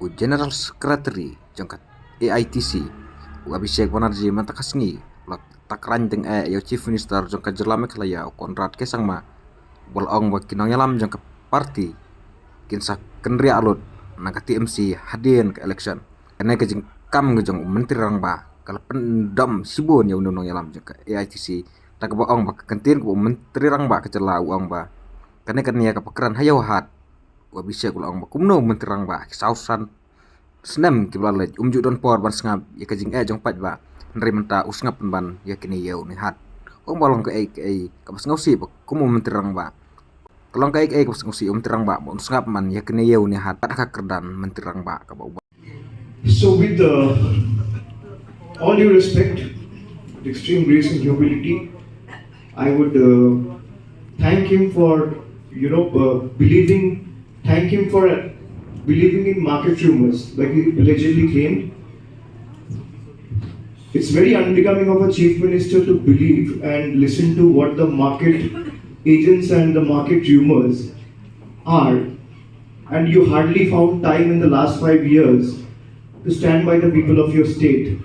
General Secretary jangkat AITC Abhishek Banerjee mantakasngi lak takran teng yo Chief Minister jangkat jerlame kelaya Conrad kesangma bolong ba kinong yalam jangkat party kinsa kenria alut nangka TMC hadin ke election kene ke jeng kam ngejong menteri rang ba kala pendam sibon ya undang yalam jangkat AITC tak boong ba kentin ku menteri rang ba kecela uang ba kene ya kepekeran hayo hat Abhishek ulang ba kumno menteri rang ba sausan Sngap kibalaj Donpor ban Sngap ya ka Jingeh jong Paidbah Hynrei menta Sngap ban ya kini yau ni hat ong balong ka ka bas ngausi ba kumu menterang ba kalong ka ka bas ngausi menterang ba Sngap man ya kini yau ni hat ka kerdan menterang ba ka ba. So with all due respect, with extreme grace and humility, I would thank him for thank him for believing in market rumors like he allegedly claimed. It's very unbecoming of a chief minister to believe and listen to what the market agents and the market rumors are, and you hardly found time in the last 5 years to stand by the people of your state.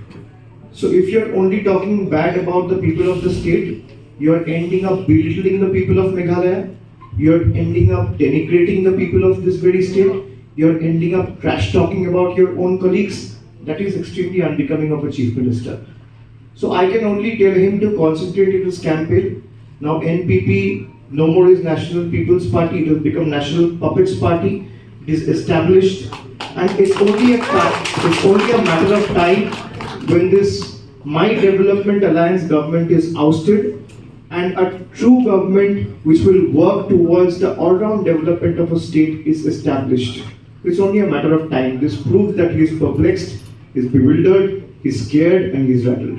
So if you're only talking bad about the people of the state, you're ending up belittling the people of Meghalaya, you're ending up denigrating the people of this very state, you're ending up trash talking about your own colleagues. That is extremely unbecoming of a chief minister. So I can only tell him to concentrate in his campaign. Now NPP no more is National People's Party, it will become National Puppets Party. It is established, and it's only a matter of time when this My Development Alliance government is ousted and a true government which will work towards the all-round development of a state is established. It's only a matter of time. This proves that he is perplexed, he is bewildered, he is scared, and he is rattled.